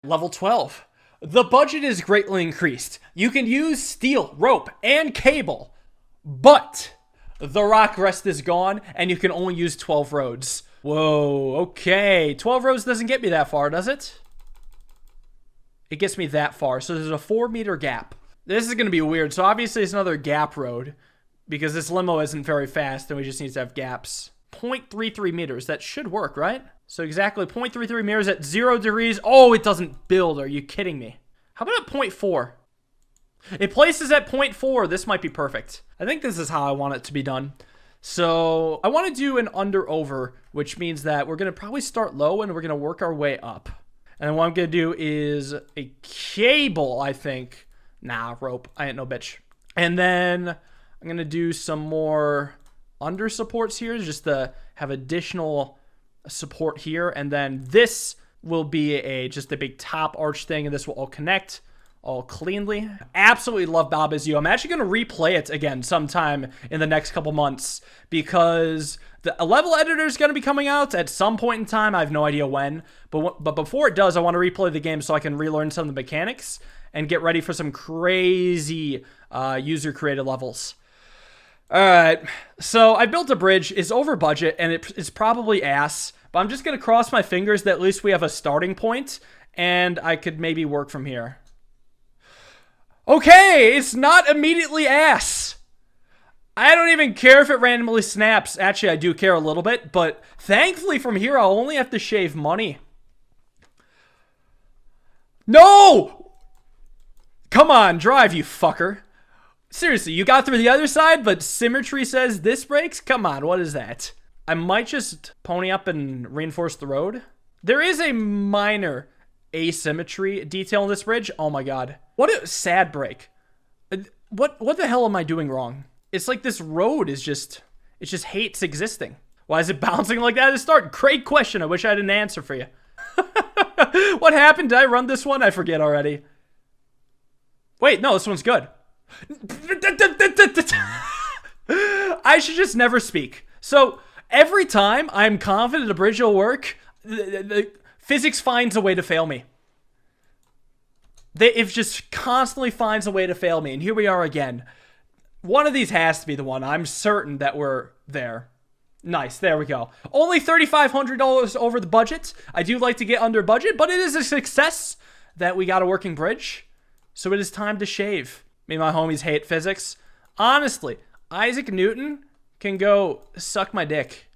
Level 12. The budget is greatly increased. You can use steel, rope, and cable, but the rock rest is gone, and you can only use 12 roads. Whoa, okay. 12 roads doesn't get me that far, does it? It gets me that far, so there's a 4-meter gap. This is going to be weird. So obviously it's another gap road, because this limo isn't very fast, and we just need to have gaps. 0.33 meters. That should work, right? So exactly 0.33 meters at 0 degrees. Oh, it doesn't build. Are you kidding me? How about at 0.4? It places at 0.4. This might be perfect. I think this is how I want it to be done. So I want to do an under-over, which means that we're going to probably start low and we're going to work our way up. And then what I'm going to do is a cable, I think. Nah, rope. I ain't no bitch. And then I'm going to do some more under supports here just to have additional support here. And then this will be just a big top arch thing, and this will all connect all cleanly. Absolutely love Bob Is You. I'm actually going to replay it again sometime in the next couple months because the level editor is going to be coming out at some point in time. I have no idea when, but before it does, I want to replay the game so I can relearn some of the mechanics and get ready for some crazy user-created levels. All right, so I built a bridge. It's over budget, and it's probably ass, but I'm just going to cross my fingers that at least we have a starting point, and I could maybe work from here. Okay, it's not immediately ass. I don't even care if it randomly snaps. Actually, I do care a little bit, but thankfully from here, I'll only have to shave money. No! Come on, drive, you fucker. Seriously, you got through the other side, but symmetry says this breaks? Come on, what is that? I might just pony up and reinforce the road. There is a minor asymmetry detail in this bridge. Oh my god. What a sad break. What the hell am I doing wrong? It's like this road is just, it just hates existing. Why is it bouncing like that at the start? Great question. I wish I had an answer for you. What happened? Did I run this one? I forget already. Wait, no, this one's good. I should just never speak. So every time I'm confident a bridge will work, the physics finds a way to fail me. It just constantly finds a way to fail me. And here we are again. One of these has to be the one. I'm certain that we're there. Nice. There we go. Only $3,500 over the budget. I do like to get under budget, but it is a success that we got a working bridge. So it is time to shave. Me and my homies hate physics. Honestly, Isaac Newton can go suck my dick.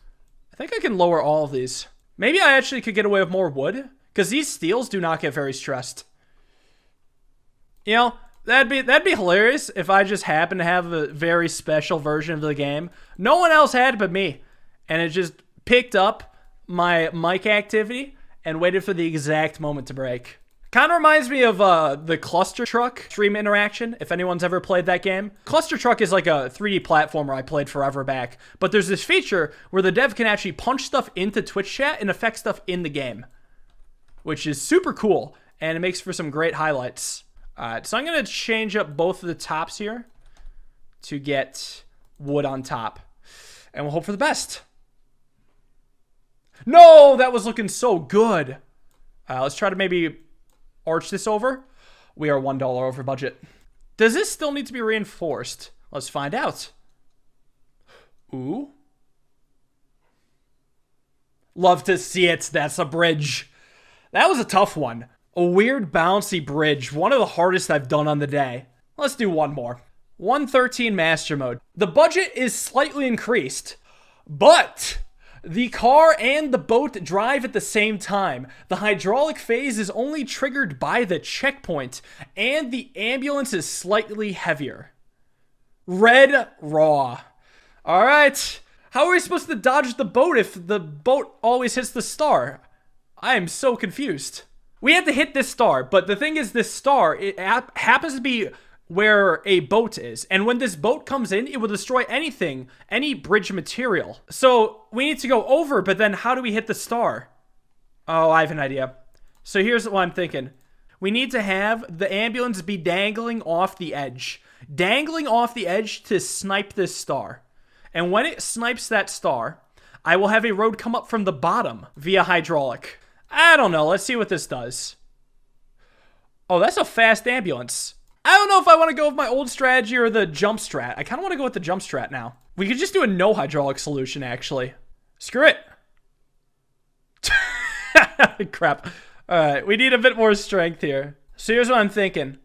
I think I can lower all of these. Maybe I actually could get away with more wood, because these steels do not get very stressed. You know, that'd be hilarious if I just happened to have a very special version of the game. No one else had but me. And it just picked up my mic activity and waited for the exact moment to break. Kind of reminds me of the Cluster Truck stream interaction, if anyone's ever played that game. Cluster Truck is like a 3D platformer I played forever back, but there's this feature where the dev can actually punch stuff into Twitch chat and affect stuff in the game, which is super cool, and it makes for some great highlights. Alright, so I'm going to change up both of the tops here to get wood on top, and we'll hope for the best. No, that was looking so good. Let's try to maybe arch this over. We are $1 over budget. Does this still need to be reinforced? Let's find out. Ooh. Love to see it. That's a bridge. That was a tough one. A weird bouncy bridge. One of the hardest I've done on the day. Let's do one more. 113 master mode. The budget is slightly increased, but the car and the boat drive at the same time. The hydraulic phase is only triggered by the checkpoint, and the ambulance is slightly heavier. Red raw. All right. How are we supposed to dodge the boat if the boat always hits the star? I am so confused. We had to hit this star, but the thing is, this star, it happens to be where a boat is, and when this boat comes in, it will destroy anything, any bridge material. So we need to go over, but then how do we hit the star? Oh, I have an idea. So here's what I'm thinking. We need to have the ambulance be dangling off the edge. Dangling off the edge to snipe this star. And when it snipes that star, I will have a road come up from the bottom via hydraulic. I don't know. Let's see what this does. Oh, that's a fast ambulance. I don't know if I want to go with my old strategy or the jump strat. I kind of want to go with the jump strat now. We could just do a no hydraulic solution, actually. Screw it. Crap. All right, we need a bit more strength here. So here's what I'm thinking.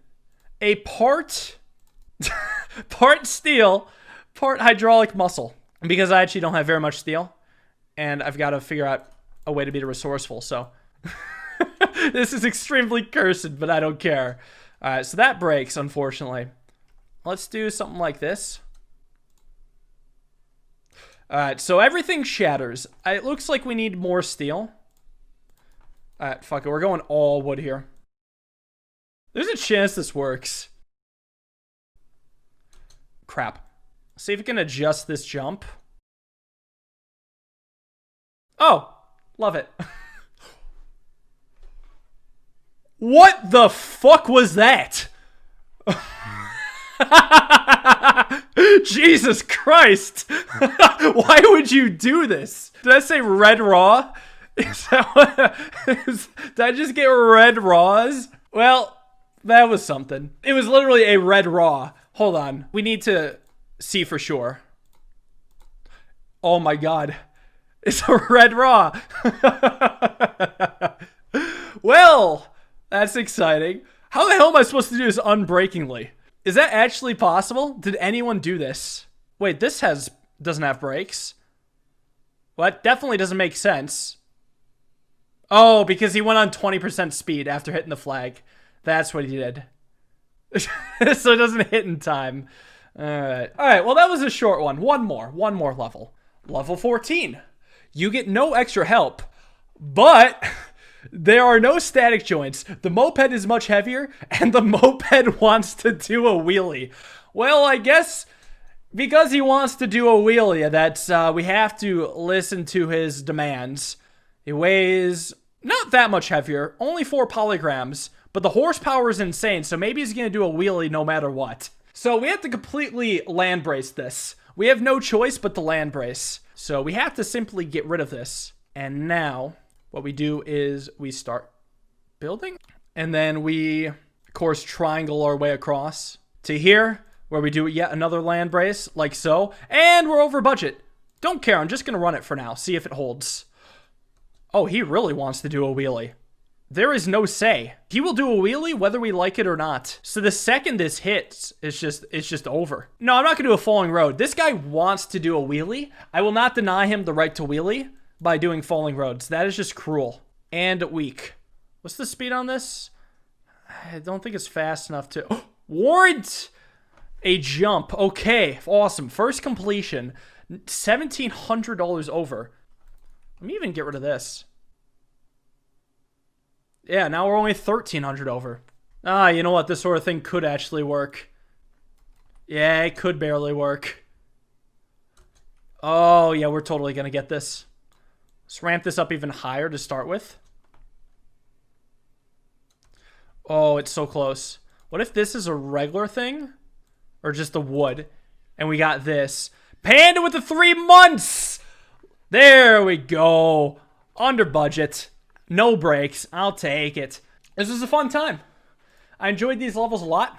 A part steel, part hydraulic muscle. Because I actually don't have very much steel. And I've got to figure out a way to be resourceful, so. This is extremely cursed, but I don't care. All right, so that breaks, unfortunately. Let's do something like this. All right, so everything shatters. It looks like we need more steel. All right, fuck it. We're going all wood here. There's a chance this works. Crap. See if we can adjust this jump. Oh, love it. What the fuck was that? Jesus Christ. Why would you do this? Did I say red raw? Is that what, did I just get red raws? Well, that was something. It was literally a red raw. Hold on. We need to see for sure. Oh my god. It's a red raw. Well, that's exciting. How the hell am I supposed to do this unbreakingly? Is that actually possible? Did anyone do this? Wait, this doesn't have brakes. Well, that definitely doesn't make sense. Oh, because he went on 20% speed after hitting the flag. That's what he did. So it doesn't hit in time. Alright. Alright, well that was a short one. One more level. Level 14. You get no extra help, but there are no static joints. The moped is much heavier, and the moped wants to do a wheelie. Well, I guess because he wants to do a wheelie, that's we have to listen to his demands. He weighs not that much heavier, only 4 polygrams, but the horsepower is insane, so maybe he's gonna do a wheelie no matter what. So we have to completely land brace this. We have no choice but to land brace. So we have to simply get rid of this. And now what we do is we start building, and then we, of course, triangle our way across to here, where we do yet another land brace, like so, and we're over budget. Don't care, I'm just gonna run it for now, see if it holds. Oh, he really wants to do a wheelie. There is no say. He will do a wheelie whether we like it or not. So the second this hits, it's just over. No, I'm not gonna do a falling road. This guy wants to do a wheelie. I will not deny him the right to wheelie by doing falling roads. That is just cruel and weak. What's the speed on this? I don't think it's fast enough to warrant a jump. Okay, awesome. First completion, $1,700 over. Let me even get rid of this. Yeah, now we're only 1,300 over. Ah, you know what? This sort of thing could actually work. Yeah, it could barely work. Oh, yeah, we're totally gonna get this. Let's ramp this up even higher to start with. Oh, it's so close. What if this is a regular thing? Or just the wood? And we got this. Panda with the 3 months! There we go. Under budget. No breaks. I'll take it. This was a fun time. I enjoyed these levels a lot.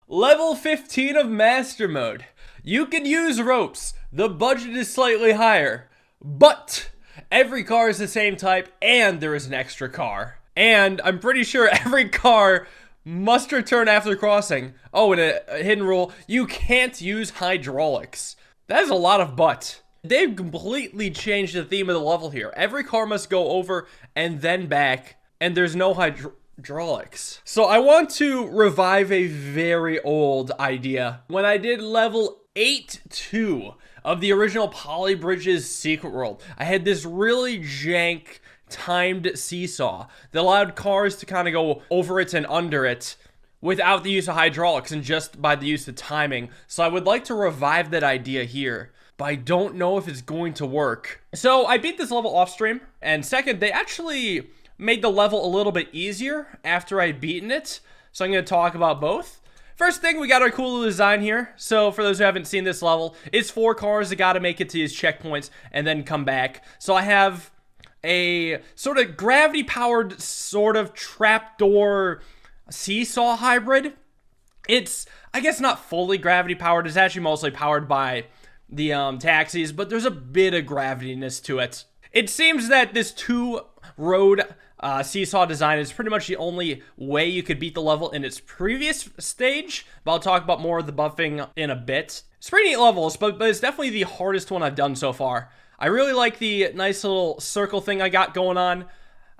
Level 15 of Master Mode. You can use ropes. The budget is slightly higher. But every car is the same type, and there is an extra car. And I'm pretty sure every car must return after crossing. Oh, and a hidden rule, you can't use hydraulics. That is a lot of but. They've completely changed the theme of the level here. Every car must go over and then back, and there's no hydraulics. So I want to revive a very old idea. When I did level 8-2 of the original Poly Bridges Secret World, I had this really jank timed seesaw that allowed cars to kind of go over it and under it without the use of hydraulics and just by the use of timing. So I would like to revive that idea here, but I don't know if it's going to work. So I beat this level off stream, and second, they actually made the level a little bit easier after I'd beaten it, so I'm going to talk about both. First thing, we got our cool little design here. So for those who haven't seen this level, it's 4 cars that got to make it to these checkpoints and then come back. So I have a sort of gravity-powered sort of trapdoor seesaw hybrid. It's, I guess, not fully gravity-powered. It's actually mostly powered by the taxis, but there's a bit of gravityness to it. It seems that this two-road seesaw design is pretty much the only way you could beat the level in its previous stage, but I'll talk about more of the buffing in a bit. It's pretty neat levels, but it's definitely the hardest one I've done so far. I really like the nice little circle thing I got going on.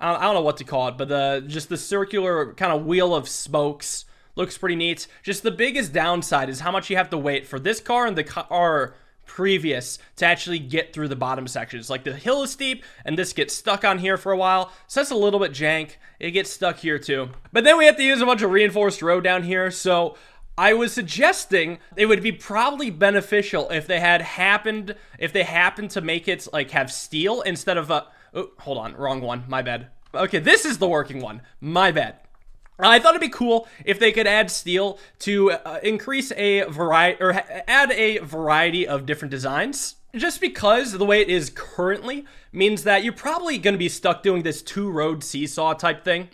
I don't know what to call it, but just the circular kind of wheel of spokes looks pretty neat. Just the biggest downside is how much you have to wait for this car and the car previous to actually get through the bottom sections. Like, the hill is steep and this gets stuck on here for a while, so that's a little bit jank. It gets stuck here too, but then we have to use a bunch of reinforced road down here. So I was suggesting it would be probably beneficial if they happened to make it like have steel instead of oh, hold on, wrong one, my bad. Okay, this is the working one, my bad. I thought it'd be cool if they could add steel to increase a variety, or add a variety of different designs. Just because the way it is currently means that you're probably going to be stuck doing this two-road seesaw type thing,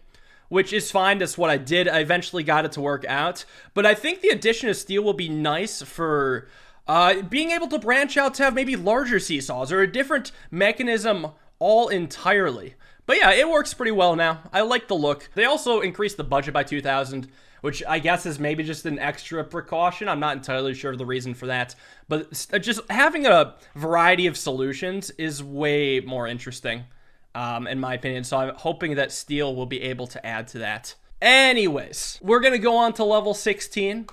which is fine. That's what I did. I eventually got it to work out. But I think the addition of steel will be nice for being able to branch out to have maybe larger seesaws or a different mechanism all entirely. But yeah, it works pretty well now. I like the look. They also increased the budget by 2,000, which I guess is maybe just an extra precaution. I'm not entirely sure of the reason for that. But just having a variety of solutions is way more interesting, in my opinion. So I'm hoping that steel will be able to add to that. Anyways, we're going to go on to level 16.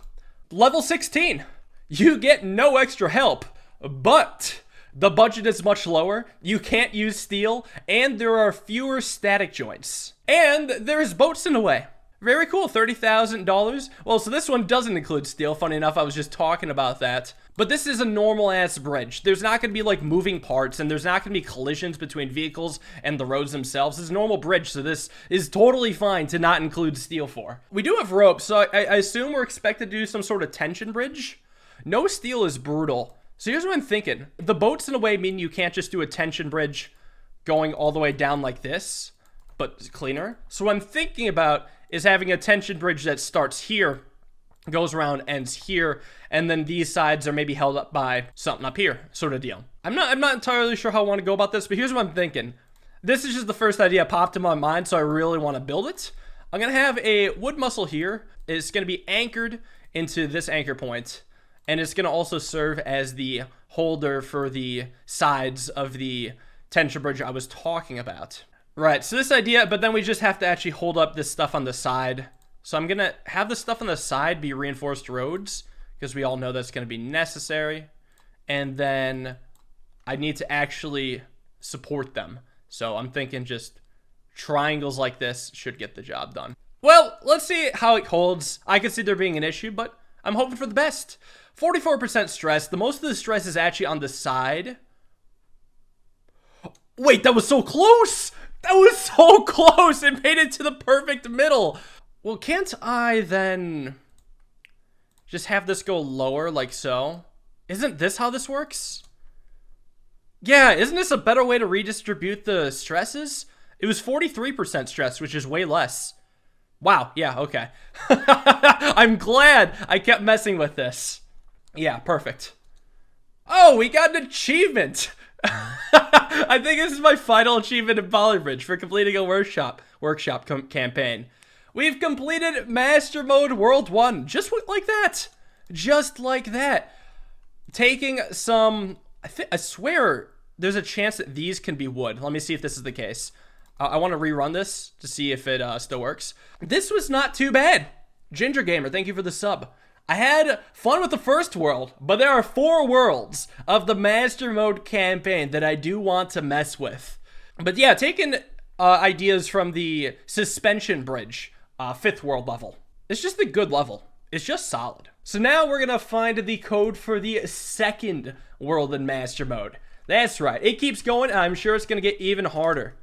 Level 16, you get no extra help, but the budget is much lower, you can't use steel, and there are fewer static joints. And there's boats in the way. Very cool, $30,000. Well, so this one doesn't include steel. Funny enough, I was just talking about that. But this is a normal-ass bridge. There's not going to be, like, moving parts, and there's not going to be collisions between vehicles and the roads themselves. It's a normal bridge, so this is totally fine to not include steel for. We do have ropes, so I assume we're expected to do some sort of tension bridge. No steel is brutal. So here's what I'm thinking. The boats in a way mean you can't just do a tension bridge going all the way down like this, but cleaner. So what I'm thinking about is having a tension bridge that starts here, goes around, ends here, and then these sides are maybe held up by something up here, sort of deal. I'm not entirely sure how I want to go about this, but here's what I'm thinking. This is just the first idea that popped in my mind, so I really want to build it. I'm going to have a wood muscle here. It's going to be anchored into this anchor point. And it's going to also serve as the holder for the sides of the tension bridge I was talking about. Right, so this idea, but then we just have to actually hold up this stuff on the side. So I'm going to have the stuff on the side be reinforced roads, because we all know that's going to be necessary. And then I need to actually support them. So I'm thinking just triangles like this should get the job done. Well, let's see how it holds. I can see there being an issue, but I'm hoping for the best. 44% stress. The most of the stress is actually on the side. Wait, that was so close! That was so close! It made it to the perfect middle! Well, can't I then just have this go lower like so? Isn't this how this works? Yeah, isn't this a better way to redistribute the stresses? It was 43% stress, which is way less. Wow, yeah, okay. I'm glad I kept messing with this. Yeah, perfect. Oh, we got an achievement. I think this is my final achievement in Polybridge for completing a workshop campaign. We've completed Master Mode World 1. Just like that. Just like that. Taking some... I swear there's a chance that these can be wood. Let me see if this is the case. I want to rerun this to see if it still works. This was not too bad. Ginger Gamer, thank you for the sub. I had fun with the first world, but there are 4 worlds of the Master Mode campaign that I do want to mess with. But yeah, taking ideas from the Suspension Bridge, 5th world level. It's just a good level. It's just solid. So now we're going to find the code for the 2nd world in Master Mode. That's right. It keeps going, and I'm sure it's going to get even harder.